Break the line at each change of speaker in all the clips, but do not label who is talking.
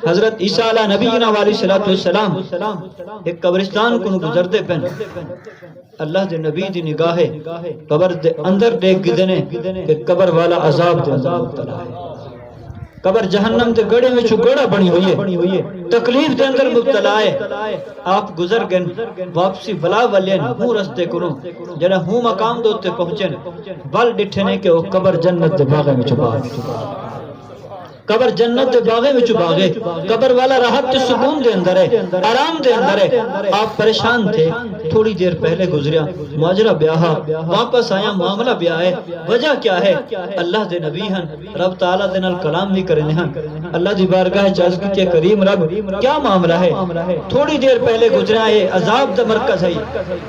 حضرت عیسیٰ علیہ نبینا علیہ السلام ایک قبرستان کو گزرتے پن اللہ دے نبی دی نگاہ قبر دے اندر دیکھ گدنے کہ قبر والا عذاب دے اندر مبتلا ہے، قبر جہنم دے گڑے میں چھو گڑا بنی ہوئی ہے، تکلیف دے اندر مبتلا ہے۔ آپ گزر گن واپسی بلا ولین ہوں رستے کروں جڑا ہوں مقام دوتے پہنچن بل ڈٹھنے کے وہ قبر جنت دے باغے میں چھپا، قبر جنت دے باغے میں چھپاگے، قبر والا راحت تے سکون دے اندر ہے، آرام دے اندر ہے۔ آپ پریشان تھے، تھوڑی دیر پہلے گزریا ماجرہ بیاہا، واپس آیا معاملہ بیاہ ہے، وجہ کیا ہے؟ اللہ دے نبی ہن، رب تعالیٰ دے نال کلام بھی کرنے ہن، اللہ دی بارگاہ چاہز کی کہ کریم رب کیا معاملہ ہے؟ تھوڑی دیر پہلے گزریا ہے، عذاب دا مرکز ہے،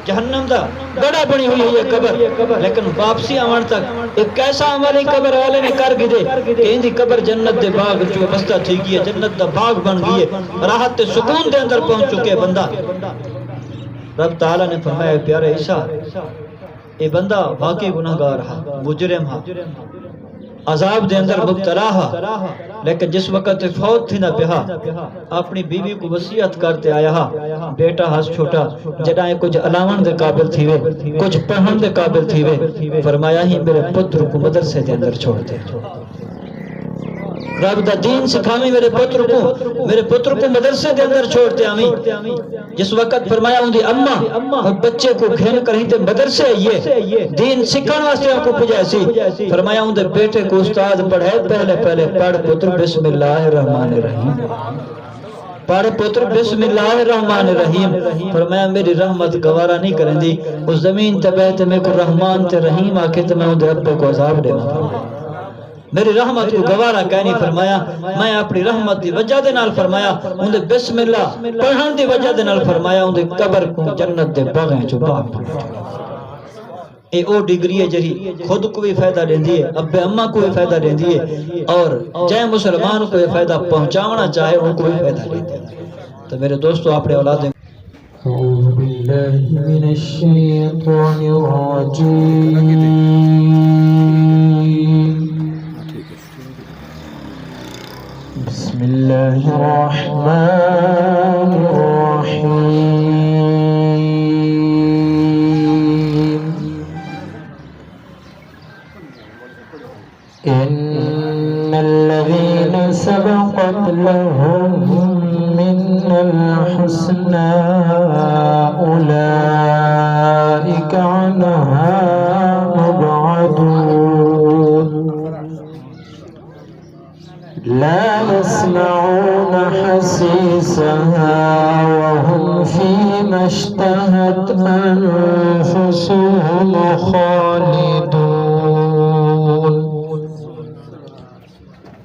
جہنم دا بڑا بنی ہوئی ہے قبر، لیکن واپسی آمان تک ایک ایسا عمل قبر والے نے کر گئے کہ ان دی قبر جنت دے باغ جو بستہ تھی گئی ہے، جنت دا باغ بن گئی ہے، راحت تے سکون دے اندر پہنچ چکے بندہ۔ رب تعالیٰ نے فرمایا پیارے عیسیٰ اے بندہ واقعی گناہگار ہا، مجرم ہا، عذاب دے اندر مبتلا ہا، لیکن جس وقت فوت تھی نہ پہا اپنی بیوی کو وصیت کرتے آیا ہا، بیٹا ہاس چھوٹا جڑائیں کچھ علاوان دے قابل تھی وے، کچھ پڑھن دے قابل تھی وے، فرمایا ہی میرے پتر کو مدرسے دے اندر چھوڑ دے، رب دا دین سکھامی میرے پتر کو مدرسے دے اندر چھوڑتے آمیں۔ جس وقت فرمایا ہوں دی اممہ بچے کو گھین کر ہی تے مدرسے یہ دین سکھان واسطے آپ کو پجائے سی، فرمایا ہوں دے بیٹے کو استاد پڑھے پہلے پڑھ پتر بسم اللہ الرحمن الرحیم، پڑھ پتر بسم اللہ الرحمن الرحیم، فرمایا میری رحمت گوارا نہیں کریں دی، اس زمین تبیت میں کو رحمان تے رحیم آکے تے میں ہوں دے ابے کو عذاب دینا فرمایا، میری رحمت کو گوارا کہنی، فرمایا میں اپنی رحمت دی وجہ دے نال فرمایا اندے بسم اللہ پڑھن دی وجہ دے نال فرمایا اندے قبر کو جنت دے باغیں جو باغ اے او ڈگری ہے جری خود کو بھی فائدہ دیندی ہے، ابے اماں کو بھی فائدہ دیندی ہے، اور جائے مسلمان کو بھی فائدہ پہنچاونا چاہے ان کو بھی فائدہ دیندی ہے۔ تو میرے دوستو اپنے اولادیں
اعوذ باللہ من الشیطان الرجیم، بسم اللہ الرحمن الرحیم، ان الذین سبقت لهم من الحسنى اولئک عنها مبعدون، لا يسمعون حسيسها وهم فيما اشتهت أنفسهم خالدون،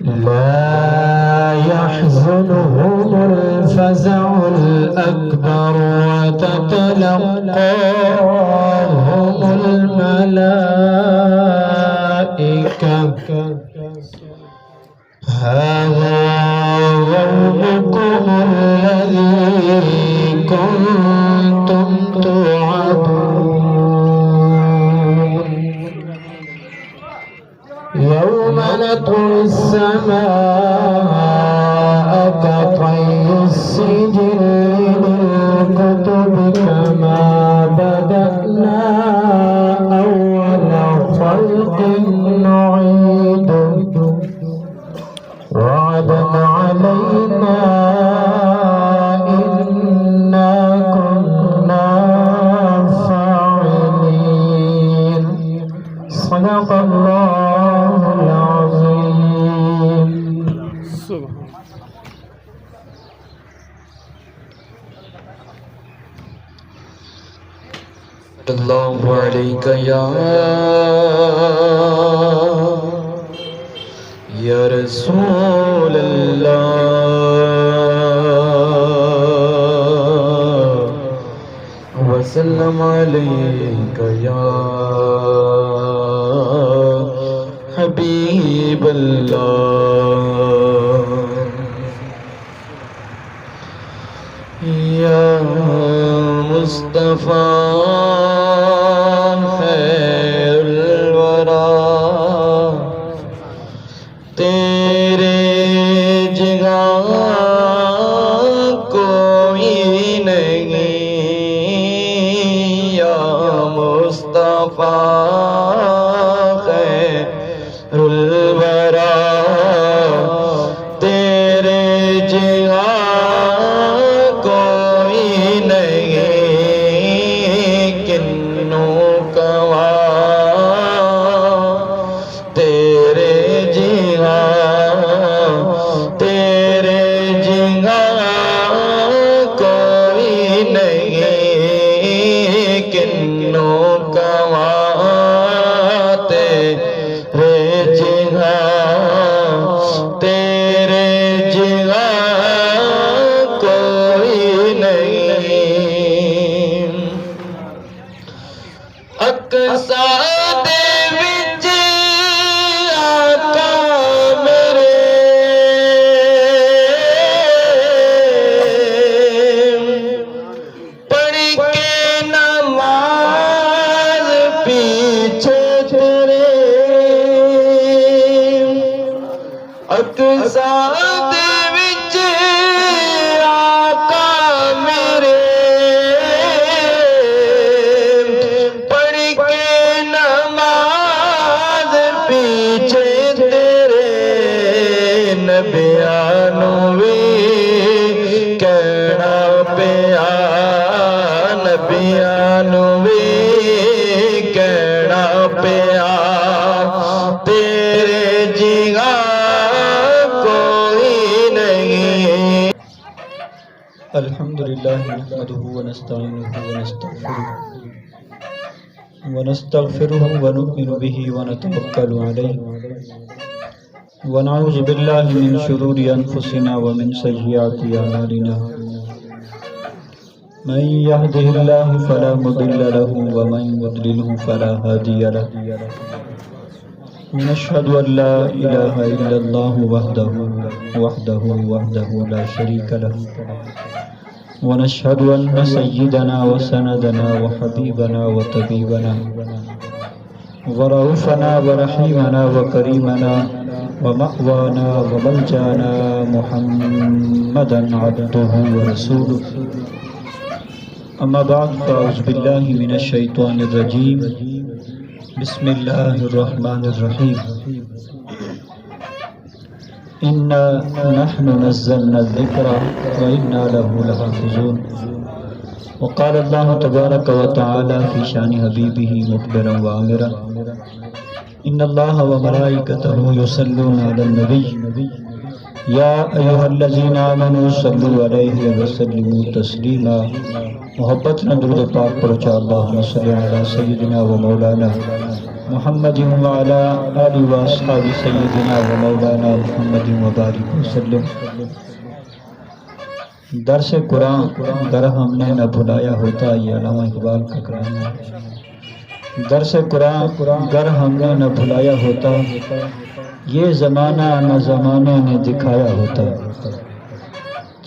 لا يحزنهم الفزع الأكبر وتتلقاهم الملائكة هذا يومكم الذي كنتم توعدون، يوم نطوي السماء كطي السجل للكتب كما بدأنا أول خلق نعيده وعدا علينا إنا كنا فاعلين، صدق الله العظيم۔
اللہ علیک یا رسول اللہ وسلم علیک یا حبیب اللہ یا مصطفیٰ خیر الورا، تیرے جگہ اقصا دے وچ آقا میرے پڑھ کے نماز پیچھے تیرے نبیاں نو وی کہنا پیا نبیاں نو وی کہنا پیا تیرے جگہ کوئی نہیں.
الحمدللہ نحمده ونستعینه ونستغفره ونؤمن به ونتوکل علیہ ونعوذ باللہ من شرور انفسنا ومن سیئات اعمالنا من يهده الله فلا مضل له ومن يضلله فلا هادي له ونشهد أن لا إله إلا الله وحده لا شريك له ونشهد أن سيدنا وسندنا وحبيبنا وطبيبنا ورؤوفنا ورحيمنا وكريمنا ومأوانا وملجانا محمدا عبده ورسوله. أما بعد فأعوذ بالله من الشيطان الرجيم. بسم الله الرحمن الرحيم. إنا نحن نزلنا الذكر وإنا له لحافظون. وقال الله تبارك وتعالى في شان حبيبه مخبرا وآمرا إن الله وملائكته يصلون على النبي يا أيها الذين آمنوا صلوا عليه وسلموا تسليما. محبت نہ درود پاک پڑھا اللہم صلی علی سیدنا و مولانا محمد وعلی آل و اصحاب سیدنا و مولانا محمد وبارک وسلم. درس قرآن گر ہم نے نہ بھلایا ہوتا، یہ علامہ اقبال کا کلام ہے. درس قرآن گر ہم نے نہ بھلایا ہوتا، یہ زمانہ نہ زمانے نے دکھایا ہوتا.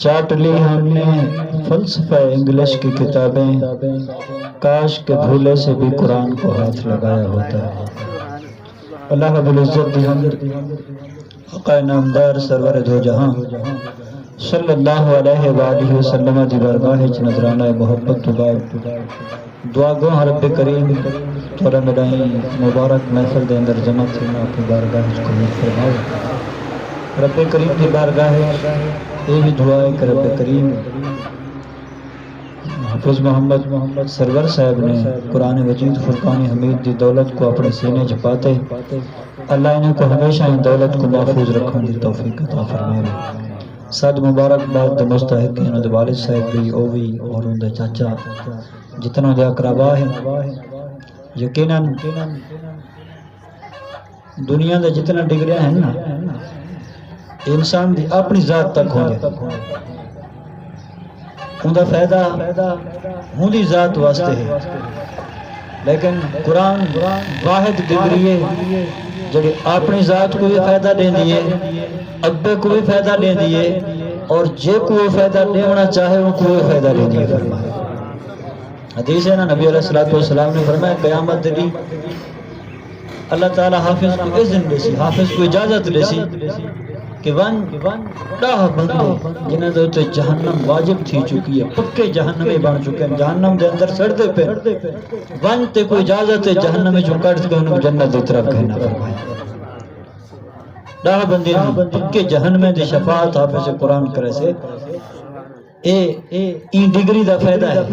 چاٹ لی ہم نے فلسفہ انگلش کی کتابیں، کاش کے بھولے سے بھی قرآن کو ہاتھ لگایا ہوتا. اللہ رب العزت دی حمد آقا نامدار سرور دو جہاں صلی اللہ علیہ وآلہ وسلم دی بارگاہ وچ نذرانہ محبت تو بعد دعا گو رب کریم تھوڑا مدائیں مبارک محفل دے اندر جمع تھی میں اپنی بارگاہ وچ قبول فرمائے. رب کریم دی بارگاہ یہ بھی دعا ہے کہ رب کریم حافظ محمد سرور صاحب نے قرآن مجید فرقان حمید دی دولت کو اپنے سینے چھپاتے اللہ انہیں کو ہمیشہ ان دولت کو محفوظ رکھنے دی توفیق عطا فرمائے. صد مبارک باد دے مستحقین دے والد صاحب بھی او بھی اور ان دے چاچا جتنا دے اقربا ہیں. یقیناً دنیا دے جتنا ڈگریاں ہیں نا انسان دی اپنی ذات تک ہوں گے، ان دا فائدہ ہوں دی ذات واسطے ہے. لیکن قرآن واحد ڈگری ہے جڑی اپنی ذات کو بھی فائدہ دیں دیئے، ابے کو بھی فائدہ دیں دیئے، اور جے کو بھی فائدہ دینا چاہے ان کو بھی فائدہ دیں دیئے. فرمایا حدیث ہے نا، نبی علیہ السلام نے فرمایا قیامت دلی اللہ تعالیٰ حافظ کو اذن دے سی، حافظ کو اجازت دے سی کہ ون ڈاہ بندے جنہیں دوتے جہنم واجب تھی چکی ہے، پکے جہنمی بن چکے ہیں، جہنم دے اندر سڑتے پہ ون تے کوئی اجازت ہے جہنمی جو کٹ کے انہوں جنت دی طرف کہنا. فرمایا ڈاہ بندے پکے جہنمی دی شفاعت حافظ قرآن کرے سے این ڈگری دا فائدہ ہے.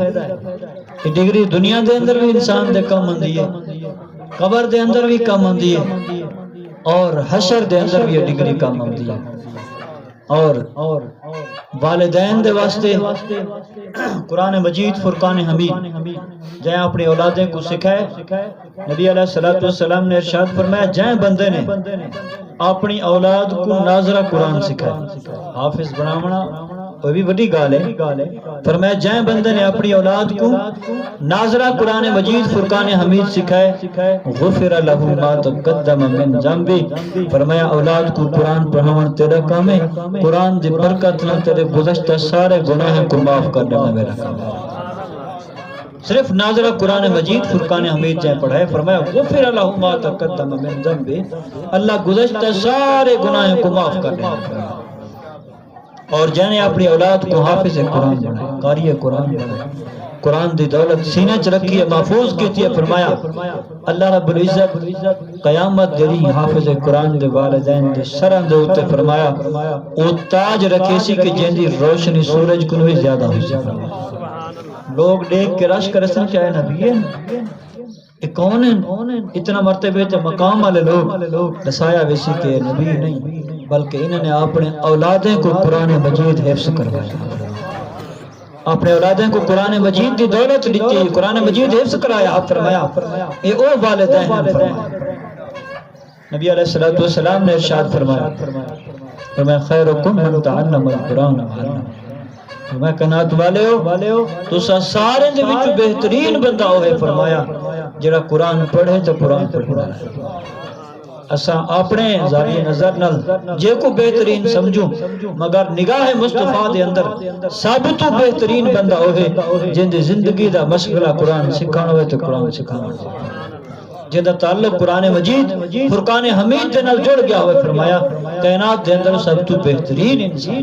یہ ڈگری دنیا دے اندر بھی انسان دے کم ہوندی ہے، قبر دے اندر بھی کم ہوندی ہے، اور حشر دے اندر بھی یہ ڈگری کام ہوندی ہے. اور والدین دے واسطے قرآن مجید فرقان حمید جائیں اپنی اولادیں کو سکھائے. نبی علیہ السلام نے ارشاد فرمایا جائیں بندے نے اپنی اولاد کو ناظرہ قرآن سکھائے، حافظ بناونا وہ بھی بڑی گال ہے. فرمایا جائیں بندے نے اپنی اولاد کو ناظرہ قرآن مجید فرقان حمید سکھائے غفر لہو ما تقدم من ذنبی. فرمایا اولاد کو قرآن پڑھاون تیرا کام ہے، قرآن دی برکت نہ تیرے گزشتہ سارے گناہ کو معاف کرنے میں میرا کام ہے. صرف ناظرہ قرآن مجید فرقان حمید جائے پڑھائے، فرمایا غفر لہ ما تقدم من ذنبہ، اللہ گزشتہ سارے گناہوں کو معاف کر دے اور جانے اپنی اولاد کو حافظ قرآن بنائے، قاری قرآن بنائے، قرآن دی دولت سینے چ رکھی ہے، محفوظ کیتی ہے۔ فرمایا اللہ رب العزت قیامت دری حافظ قرآن دے والدین دے سراں دے اوتے فرمایا او تاج رکھے سی کہ جن دی روشنی سورج کو بھی زیادہ ہوئی سی۔ لوگ دیکھ کے رش کرے سن کیا ہے نبی ہے، یہ کون ہے؟ اتنا مرتبے تے مقام والے لوگ دسایا ویسی کہ نبی نہیں بلکہ انہوں نے اپنے اولادیں کو قرآن مجید حفظ کروایا، اپنے اولادیں کو قرآن مجید دی دولت دیتی، قرآن مجید حفظ کرایا۔ آپ فرمایا اے او والدین ہیں، فرمایا نبی علیہ السلام نے ارشاد فرمایا خیرکم من تعلم القرآن وعلمہ، فرمایا کائنات والے ہو تو سارے دے وچ بہترین بندہ ہوئے، فرمایا جڑا قرآن پڑھے تو قرآن پڑھنا ہے۔ اساں اپنے زاویہ نظر نال جے کو بہترین سمجھوں، مگر نگاہ مصطفیٰ دے اندر سب تو بہترین بندہ ہوئے جن دی زندگی دا مشغلہ قرآن سکھانا ہوئے تو قرآن سکھانا ہوئے، جن دا تعلق قرآن مجید فرقان حمید دے نال جڑ گیا ہوئے، فرمایا کائنات دے اندر سب تو بہترین انسان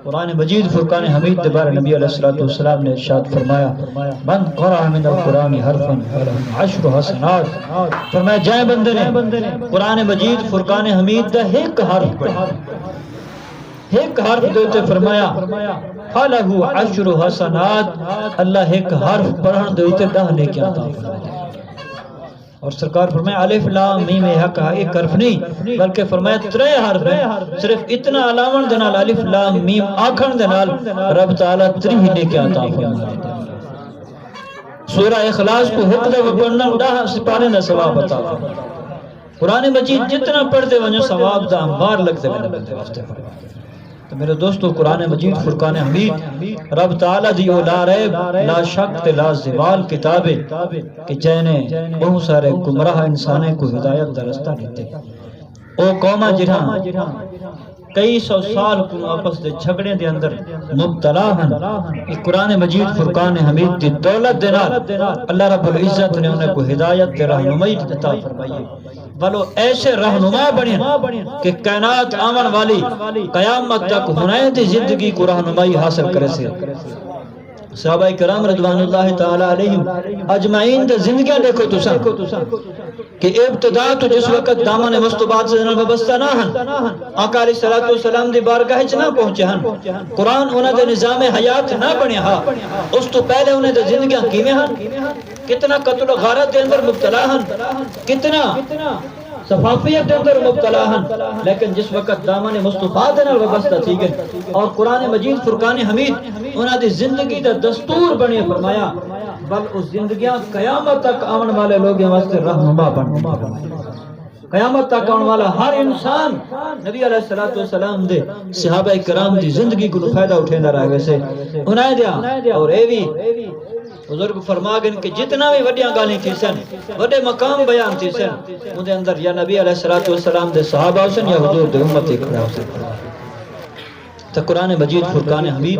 قرآن مجید فرقان حمید دے بارے نبی علیہ السلام نے ارشاد فرمایا من قرأ من القرآن حرفا فلہ عشر حسنات، فرمایا جائے بندے نے قرآن مجید فرقان حمید دا ایک حرف پڑھا، ایک حرف دیتے فرمایا فلہ عشر حسنات، اللہ ایک حرف پڑھن دیتے 10 نیکیاں عطا فرمایا۔ اور سرکار فرمایا الف لام میم حق ایک حرف نہیں بلکہ فرمایا 3 حرف ہیں، صرف اتنا علاوہ دے نال الف لام میم آکھن دے نال رب تعالی 3 نیکیاں عطا فرمایا۔ سورہ اخلاص کو ایک دفعہ پڑھنا 10 سپارے دا ثواب عطا فرمایا۔ قرآن مجید جتنا پڑھتے ونجو ثواب دا انبار لگتے بندے واسطے فرمایا۔ تو میرے دوستو قرآن مجید فرقان حمید رب تعالیٰ دی لا ریب لا شک تے لا زوال کتاب ہے کہ جینے بہت سارے گمراہ انسانے کو ہدایت دا رستہ دیتے، او قومہ جہاں کئی سو سال کو آپس دے جھگڑے دے اندر مبتلا ہیں، قرآن مجید فرقان حمید دی دولت دے نال اللہ رب العزت نے انہیں کو ہدایت دے رہنمائی عطا فرمائی، بلو ایسے رہنما بنے کہ کائنات آمن والی قیامت تک ہنائے دی زندگی کو رہنمائی حاصل کرے سے۔ صحابہ کرام رضوان اللہ تعالی علیہم اجمعین دے زندگیاں دیکھو تساں کہ ابتدا تو جس وقت دامن مستبات سے جناب وابستہ نہ ہن، آقا علیہ السلام دی بارگاہ چ نہ پہنچے ہن، قرآن انہاں دے نظام حیات نہ بنے ہا، اس تو پہلے انہیں دے زندگیاں کیویں ہن، کتنا قتل و غارت دے اندر مبتلا ہن، کتنا صفافیت دے اندر مبتلا ہن، لیکن جس وقت دامن مصطفیٰ دے نال وابستہ تھی گئے اور قرآن مجید فرقان حمید انہاں دی زندگی دا دستور بنے، فرمایا بل اس زندگیاں قیامت تک آن والے لوگوں واسطے رہنما بن قیامت تک آن والا ہر انسان نبی علیہ السلام دے صحابہ کرام دی زندگی کو فائدہ اٹھیندا رہے ویسے انہیں دیا۔ اور اے بھی بزرگ فرما گئے کہ جتنا بھی وڈیاں گالیں تھی سن، وڈے مقام بیان تھی سن، ان دے اندر یا نبی علیہ السلام دے صحابہ سن یا حضور دے امت کھڑا ہو سن۔ تو قرآن مجید فرقان حمید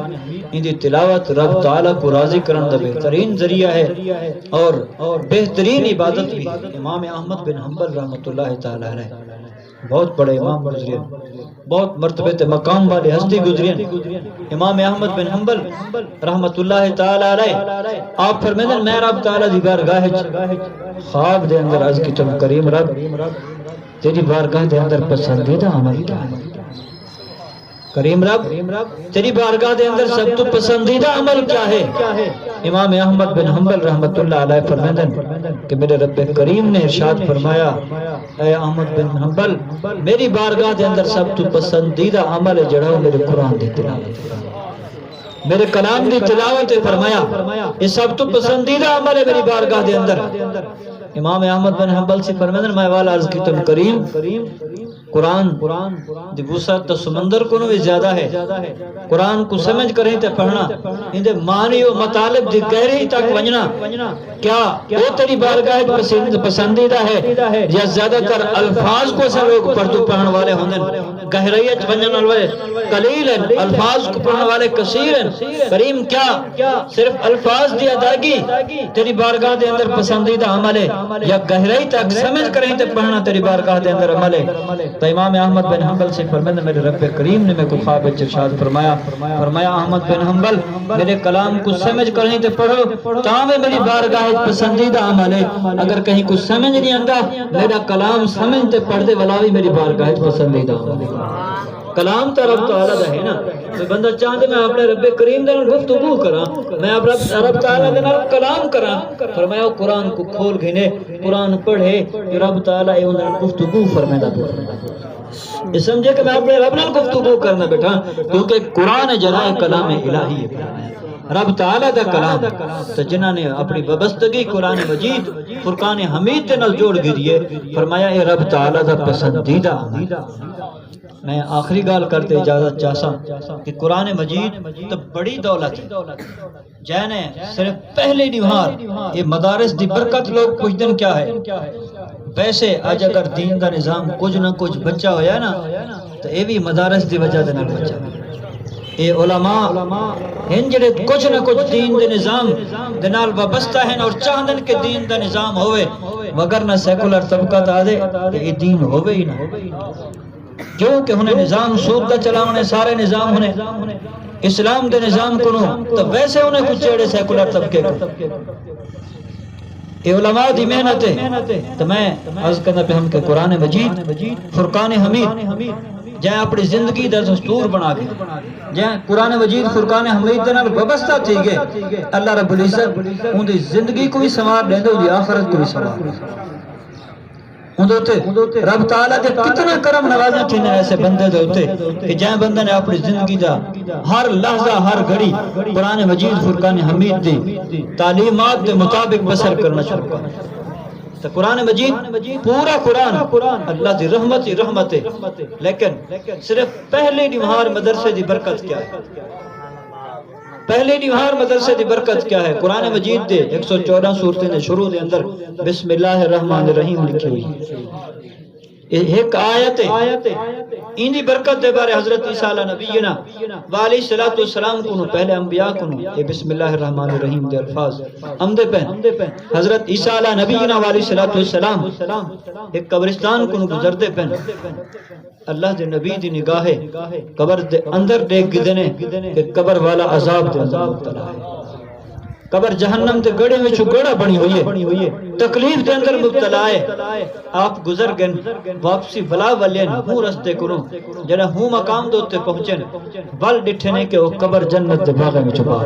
ان دی تلاوت رب تعالیٰ کو راضی کرن دا بہترین ذریعہ ہے اور بہترین عبادت بھی۔ امام احمد بن حنبل رحمۃ اللہ تعالیٰ علیہ بہت بڑے امام گزرے، بہت مرتبے تے مقام والے ہستی گزرے۔ امام احمد بن حنبل رحمۃ اللہ تعالیٰ علیہ آپ فرمیندے میں رب تعالیٰ دی بارگاہ خواب دے اندر عرض کی تم کریم رب تیری بارگاہ دے اندر پسندیدہ عمل کیا ہے؟ کریم رب تیری بارگاہ دے اندر سب تو پسندیدہ عمل کیا ہے؟ امام احمد بن حنبل رحمۃ اللہ علیہ فرمائیں کہ میرے رب کریم نے ارشاد فرمایا اے احمد بن حنبل میری بارگاہ دے اندر سب تو پسندیدہ عمل ہے جڑا میرے قرآن دی تلاوت، میرے کلام دی تلاوت ہے۔ فرمایا یہ سب تو پسندیدہ عمل ہے میری بارگاہ دے اندر۔ امام احمد بن حنبل سے فرمائے میں والا عرض کی تم کریم قرآن دی وسعت تو سمندر کو بھی زیادہ ہے قرآن کو سمجھ کر ہی تے پڑھنا ان دے معنی و مطالب دی گہرائی تک ونجنا کیا وہ تیری بارگاہ پسندیدہ ہے یا زیادہ تر الفاظ کو سے لوگ پڑھو پڑھنے والے ہوندے گہرائیت ونجن والے قلیل ہیں الفاظ کو پڑھنے والے کثیر ہیں کریم کیا صرف الفاظ دی ادائیگی تیری بارگاہ دے اندر پسندیدہ عمل ہے یا گہرائی تک سمجھ کر ہی تے پڑھنا تیری بارگاہ دے اندر عمل ہے تو امام احمد بن حنبل سے فرمایا میرے رب کریم نے میں کو خواب ارشاد فرمایا احمد بن حنبل میرے کلام کو سمجھ کر ہی تے پڑھو تاوے میری بارگاہ پسندیدہ عمل ہے اگر کہیں کچھ سمجھ نہیں آندا میرا کلام سمجھ تے پڑھ دے والا بھی میری بارگاہ پسندیدہ عمل ہے کلام تو رب تعالیٰ دا ہے نا تو بندہ چاہتے میں اپنے رب کریم دے نال گفتگو کراں میں رب تعالیٰ دے نال کلام کراں فرمایا قرآن کو کھول گھنے قرآن پڑھے رب تعالیٰ اے انہاں نال گفتگو فرمائے یہ سمجھے کہ میں اپنے رب نال گفتگو کرنا بیٹھا کیونکہ قرآن جرائے کلام الہی ہے رب تعالیٰ دا کلام تو جنہاں نے اپنی وابستگی قرآن مجید فرقان حمید دے نال جوڑ گئیے فرمایا اے رب تعالیٰ دا پسندیدہ عمل میں آخری گال کرتے اجازت چاہسا کہ قرآن مجید تو بڑی دولت ہے جینے صرف پہلے نوہار یہ مدارس دی برکت لوگ کچھ دن کیا ہے ویسے آج اگر دین دا نظام کچھ نہ کچھ بچہ ہویا نا تو یہ بھی مدارس دی وجہ دے نہ بچہ اے علماء ہیں جڑے کچھ نہ کچھ دین دے نظام دے نال وابستہ ہیں اور چاہندن کہ دین دا نظام ہوئے مگر نہ سیکولر طبقہ تا دے کہ یہ دین ہوئے ہی نہ جو کہ انہیں نظام سود دا چلا انہیں سارے نظام انہیں اسلام دے نظام کو تو ویسے انہیں کچھ چیڑے سیکولر طبقے کو اے علماء دی محنت ہے تو میں عرض کرنا پہ ہم کہ قرآن مجید فرقان حمید جہاں اپنی زندگی دا دستور بنا گئے جہاں قرآن مجید فرقان حمید دے نال وابستہ تھی گئے اللہ رب العزت ان دی زندگی کو بھی سنوار دے دے آخرت کو بھی سنوار رب تعالیٰ دے کتنا کرم نوازہ تھی ایسے بندے دے ہوتے کہ جہاں بندے نے اپنی زندگی دا ہر لحظہ ہر گھڑی قرآن مجید فرقان حمید دی تعلیمات دے مطابق بسر کرنا شروع کر تو قرآن مجید پورا قرآن اللہ دی رحمت ہے لیکن صرف پہلے نوہار مدرسے دی برکت کیا ہے پہلے نوہار مدرسے دی برکت کیا ہے قرآن مجید دے 114 سورتیں دے شروع دے اندر بسم اللہ الرحمن الرحیم لکھی ہوئی ایک آیت ہے ان دی برکت دے بارے حضرت عیسیٰ علیہ نبینا وعلیہ السلام کنو پہلے انبیاء کنو یہ بسم اللہ الرحمن الرحیم دے الفاظ امدے پہن حضرت عیسیٰ علیہ نبینا وعلیہ السلام ایک قبرستان کنو گزر دے پہن اللہ دے نبی دی نگاہ قبر دے اندر دیکھ گدنے کہ قبر والا عذاب دے اندر مبتلا ہے قبر جہنم دے گڑے میں چھو گڑا بنی ہوئی ہے تکلیف دے اندر مبتلا ہے آپ گزر گن واپسی بلا ولین ہوں رستے کنو جنہ ہوں مقام دوتے پہنچن بل ڈٹھنے کے وہ قبر جنت دے باغے میں چھپا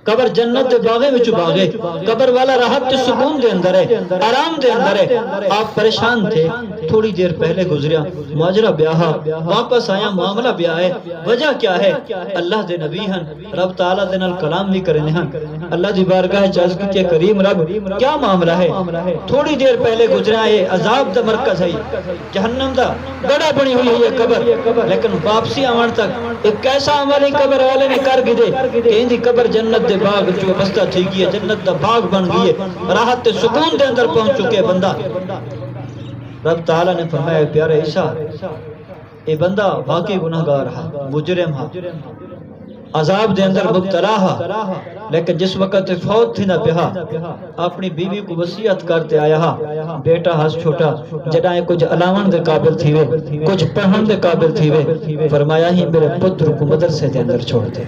قبر جنت دے باغے میں چھپا گئے قبر والا راحت تے سکون دے اندر ہے آرام دے اندر ہے آپ پریشان تھے تھوڑی دیر پہلے گزریا ماجرہ بیاہا واپس آیا معاملہ بیاہ ہے وجہ کیا ہے اللہ دے نبی ہن رب تعالیٰ دے نال کلام بھی کرنے ہن اللہ دی بارگاہ چاہز کی کریم رب کیا معاملہ ہے تھوڑی دیر پہلے گزریا ہے عذاب دا مرکز ہے جہنم دا گڑا بنی ہوئی ہے قبر لیکن واپسی آمان تک ایک ایسا عمل قبر والے نے کر گئے کہ ان دی قبر جنت دے باغ جو بستہ تھی گئی ہے جنت دا باغ بن گئی ہے راحت تے سکون دے اندر پہنچ چکے بندہ رب تعالیٰ نے فرمایا پیارے عیسیٰ اے بندہ واقعی گناہگار ہے مجرم ہے عذاب دے اندر مبتلا ہے لیکن جس وقت فوت تھی نہ پہا اپنی بیوی کو وصیت کرتے آیا ہے بیٹا ہس چھوٹا جڑا کچھ علاوہ دے قابل تھی وے کچھ پڑھن دے قابل تھی وے فرمایا ہی میرے پتر کو مدرسے دے اندر چھوڑ دے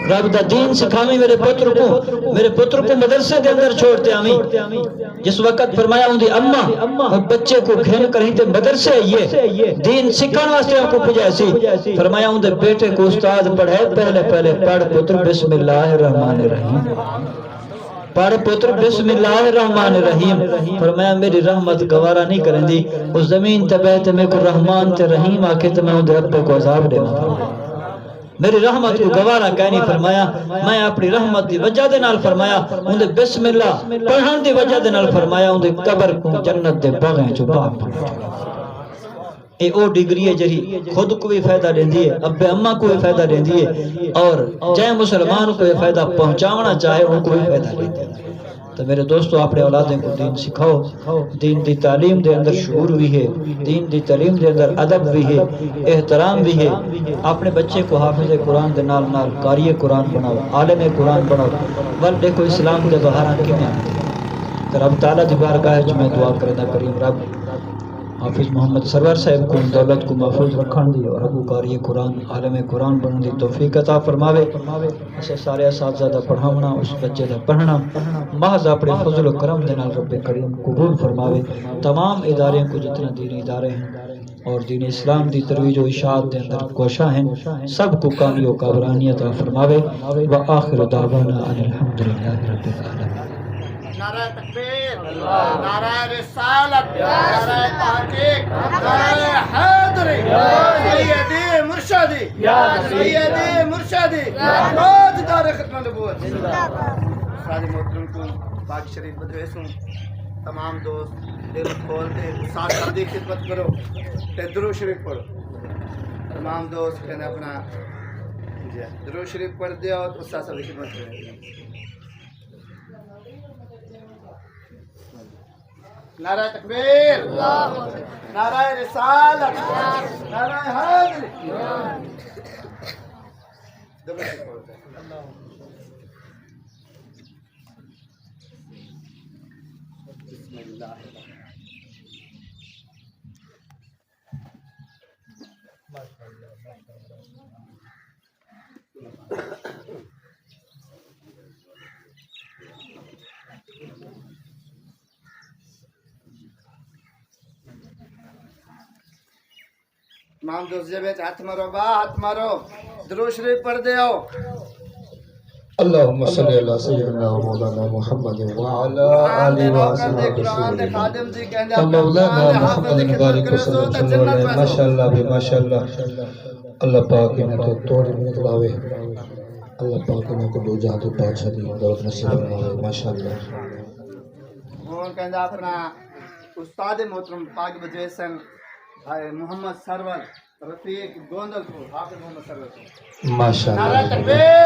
رب دا دین سکھامی میرے پتر کو مدرسے دے اندر چھوڑتے آمیں جس وقت فرمایا ہوں دی اممہ اور بچے کو گھن کر ہی تے مدرسے یہ دین سکھان واسطے ہم کو پجائے فرمایا ہوں دے بیٹے کو استاد پڑھے پہلے پڑھ پتر بسم اللہ الرحمن الرحیم پڑھ پتر بسم اللہ الرحمن الرحیم فرمایا میری رحمت گوارا نہیں کریں دی اس زمین تبیت میں کو رحمان تے رحیم آکے تو میں ہوں دے رب کو عذاب دینا میری رحمت کو گوارا کہنی فرمایا میں اپنی رحمت دی وجہ دے نال فرمایا اندے بسم اللہ پڑھن دی وجہ دے نال فرمایا اندے قبر کو جنت دے باغیں چو باغ بن اے او ڈگری ہے جری خود کو بھی فائدہ دیندی ہے ابے اماں کو بھی فائدہ دیندی ہے اور جے مسلمان کو یہ فائدہ پہنچاونا چاہے ان کو بھی فائدہ دیندی ہے تو میرے دوستو اپنے اولادیں کو دین سکھاؤ دین دی تعلیم دے اندر شعور بھی ہے دین دی تعلیم دے اندر ادب بھی ہے احترام بھی ہے اپنے بچے کو حافظ قرآن دے نال نال قاری قرآن بناؤ عالم قرآن بناؤ ول دیکھو اسلام دے بہاراں کیویں آندے رب تعالیٰ دی بارگاہ وچ میں دعا کردا کریم رب حافظ محمد سرور صاحب کو دولت کو محفوظ رکھن دی اور ابو قاری قرآن عالم قرآن بنن دی توفیق عطا فرماوے اسے سارے اساتذہ دا پڑھاونا اس بچے دا پڑھنا محض اپنے فضل و کرم دے نال رب کریم قبول فرماوے تمام ادارے کو جتنا دینی ادارے ہیں اور دین اسلام دی ترویج و اشاعت دے اندر کوشاں ہیں سب کو کامیاب و کامرانی عطا فرماوے وآخر دعوانا ان الحمدللہ رب العالمین
نعرہ تکبیر نعرہ رسالت نعرہ تحقیق نعرہ حیدری سیدی مرشدی سیدی مرشدی تاجدار ختم نبوت سارے محترم کو پاک شریف بدویسوں تمام دوست دل کھول دے ساتھ ساتھ دی خدمت کرو تے درود شریف پڑھو تمام دوست کہنے اپنا درود شریف پڑھ دے اور اس ساتھ ساتھ خدمت کرو نعرہ تکبیر نعرہ رسالت نعرہ حیدری بسم اللہ تمام دوست جب ہاتھ مارو با ہاتھ مارو درود شریف پڑھ دے آؤ
اللهم صل على سيدنا ومولانا محمد وعلى آله وصحبه وسلم مولانا محمد مبارک وسلم ماشاءاللہ بھی ماشاءاللہ اللہ پاک نے تو توڑ نکلاوے اللہ پاک نے کو دو جہاں تو بادشاہ دی دولت نصیب فرمائے ماشاءاللہ
اور کہندا اپنا استاد محترم پاک بجویسن محمد سرور رفیق گوندل کو حافظ محمد سرور
ماشاءاللہ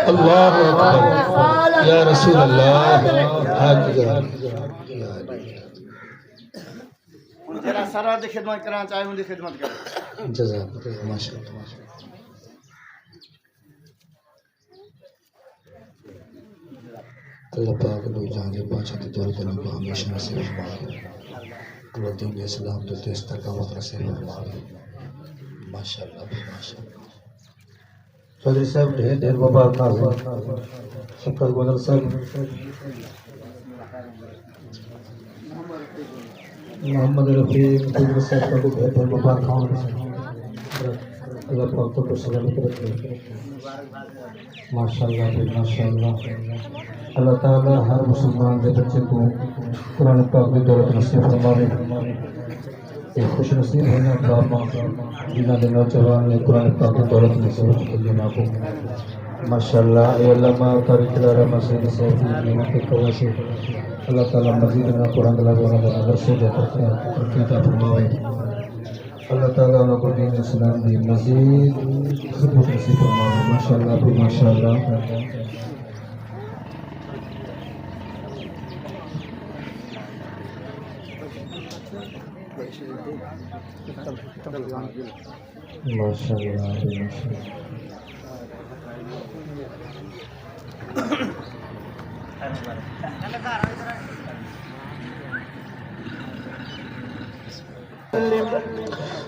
اللہ اکبر یا رسول اللہ
ان جرا سرور دی خدمت کرنا چاہے ان دی خدمت کریں
جزاک اللہ ماشاءاللہ اللہ پاک لوگ جانے بادشاہ کی دولت اللہ کو ہمیشہ نصیب فرمائے اللہ دین اسلام تو دیس تقامت نصیب فرمائے ماشاءاللہ ماشاءاللہ چودھری صاحب ڈھیر ڈھیر مبارک نازل شکر گزر صاحب محمد رفیق چودھری صاحب کو ڈھیر ڈھیر مبارک اللہ پاک کو سلامت رکھے ماشاءاللہ ماشاءاللہ اللہ تعالی ہر مسلمان کے بچے کو قرآن پاک کی دولت نصیب فرمائے ایک خوش نصیب ہونا ڈرامہ جنہ کے نوجوان نے قرآن پاک کی دولت نصیب کرنا کو ماشاءاللہ اے علامہ طارق العلا مسعود صاحب کی نعمت کی وجہ سے اللہ تعالی مزید نہ قرآن تلاوت کا نظر سے دیتا ہے عطا فرمائے اللہ تعالیٰ انہوں کو دین اسلام دی مزید خدمت نصیب فرمائے ماشاءاللہ بھی ماشاءاللہ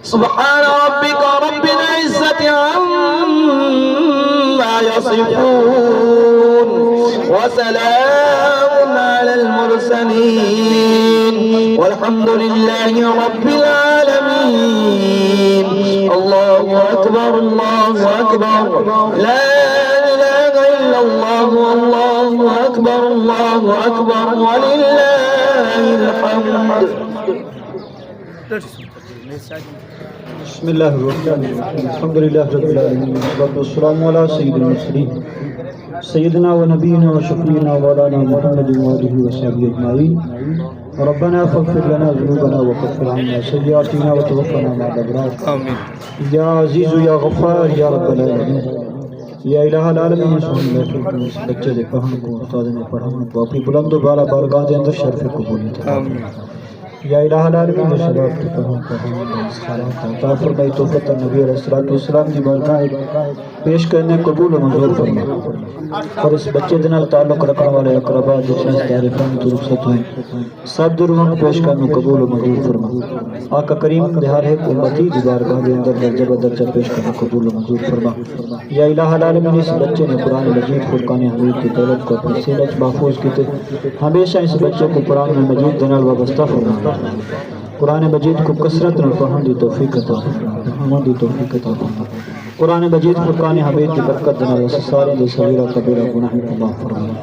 سبحان ربك رب العزة عما يصفون وسلام على المرسلين والحمد لله رب العالمين الله أكبر الله أكبر لا إله إلا الله الله أكبر الله أكبر ولله الحمد
بسم الله الرحمن الرحيم الحمد لله رب العالمين والصلاة والسلام على سيد المرسلين سيدنا ونبينا وشفيعنا ومولانا محمد وآله وصحبه أجمعين ربنا فاغفر لنا ذنوبنا وكفر عنا سيئاتنا وتوفنا مع الأبرار آمين يا عزيز يا غفار يا رب العالمين یا الہ العالمین سبحان اللہ اس بچے دے پڑھن کو استاد نے پڑھن کو اپنی بلند و بالا بارگاہ دے اندر شرف قبولیت آمین یا الہ العالمین صلوات کی پڑھن کو صلوات عطا فرمائی توفیق نبی علیہ الصلوۃ والسلام کی بارگاہ پیش کرنے قبول و منظور فرما اور اس بچے دے نال تعلق رکھنے والے اقربا جس نے دار فن تو رخصت ہوئے سب دروں پیش کرنے قبول و منظور فرما آقا کریم دے ہر ایک امتی دی بارگاہ دے اندر درجہ بدرجہ پیش کرنے قبول و منظور فرما یا الہ العالمین اس بچے نے قرآن مجید فرقان حمید کی دولت کو اپنے سینے وچ محفوظ کیتے ہمیشہ اس بچے کو قرآن مجید دے نال وابستہ فرما قرآن مجید کو کثرت نال پڑھن دی توفیق عطا فرما قرآن مجید فرقان حمید کی برکت دے نال سارے دے صغیرہ کبیرہ گناہ کو معاف فرما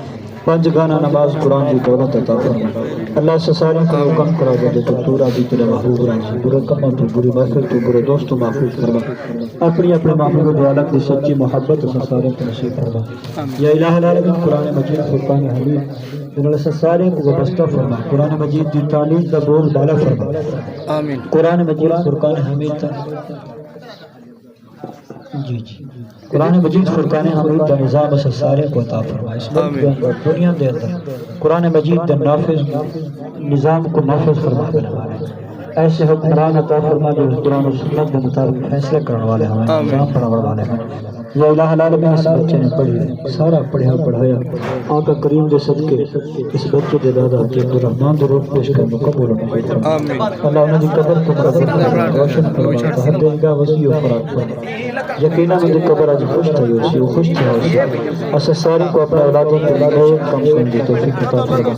پنج گانا نماز قرآن کی دولت عطا فرما اللہ سے سارے کو کم کرا دے تو پورا بھی تیرے محبوب راضی برے کموں تو بری محفل تو برے دوست تو محفوظ فرما اپنی محبوب و عالم کی سچی محبت سے سارے کو نصیب فرما یا الہ العالمین قرآن مجید فرقان حمید جنہوں سے سارے کو وابستہ فرما قرآن مجید کی تعلیم کا بول بالا فرما آمین قرآن مجید فرقان حمید جی قرآن مجید فرقان حمید کا نظام سے سارے کو عطا فرما اس ملک کے اندر دنیا دے اندر قرآن مجید کا نافذ نظام کو نافذ فرما دینے والے ایسے حکمران عطا فرما جو قرآن و سنت کے مطابق فیصلے کرنے والے ہمیں نظام بنانے والے ہیں یا الہ العالمین اس بچے نے پڑھی سارا پڑھیا پڑھایا آقا کریم دے صدقے اس بچے دے دادا کے عبدالرحمن دے روح پیش کرنے قبول فرما اللہ انہوں نے قبر کو روشن فرما ہر دنگاہ وسیع و فراغ فرما یقینا مجھے قبر آج خوش تھی اسی و خوش تھی اسے ساری کو اپنے اولادوں کے لئے کم کرنے دی توفیق عطا فرما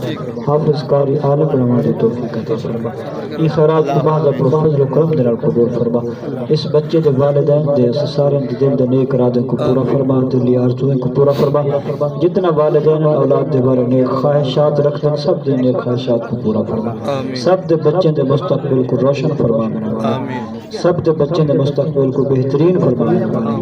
حافظ قاری عالم علماء دی توفیق عطا فرما ای خیرات بعد اپنے فضل و کرم دے قبول فرما اس بچے دے والدین دے سارے دل دے نیک ارادے کو پورا فرما دلی آرزویں کو پورا فرما جتنا والدین اولاد دے بارے نیک خواہشات رکھتے ہیں سب دے نیک خواہشات کو پورا فرما سب دے بچے دے مستقبل کو روشن فرما سب دے بچے دے مستقبل کو بہترین فرما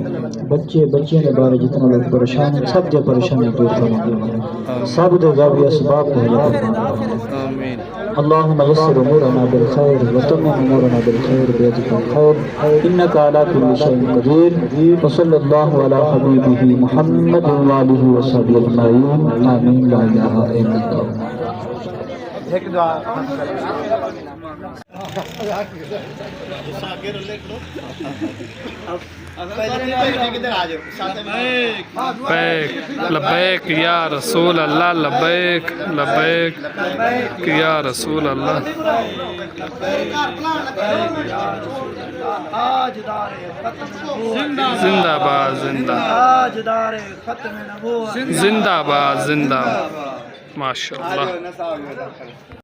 بچے دے بارے جتنا لوگ پریشان ہیں سب دے پریشانی دور فرما سب دے غابی اسباب کو حل فرما اللهم يسر امورنا بالخير وتمم امورنا بالخير بيدك الخير انك على كل شيء قدير وصلى الله على حبيبه محمد وآله وصحبه اجمعين آمين لا اله الا الله
لبیک یا رسول اللہ لبیک لبیک یا رسول اللہ زندہ باد زندہ زندہ باد زندہ ماشاء اللہ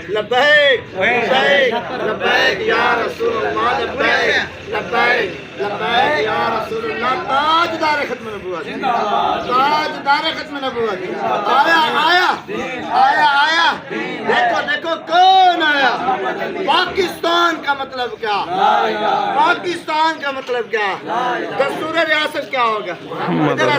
لبیک لبیک لبیک یا رسول اللہ لبیک لبیک لبیک یا رسول اللہ تاجدار ختم نبوت تاجدار ختم نبوت آیا آیا آیا آیا دیکھو دیکھو کون آیا پاکستان کا مطلب کیا پاکستان کا مطلب کیا دستور ریاست کیا ہوگا ادھر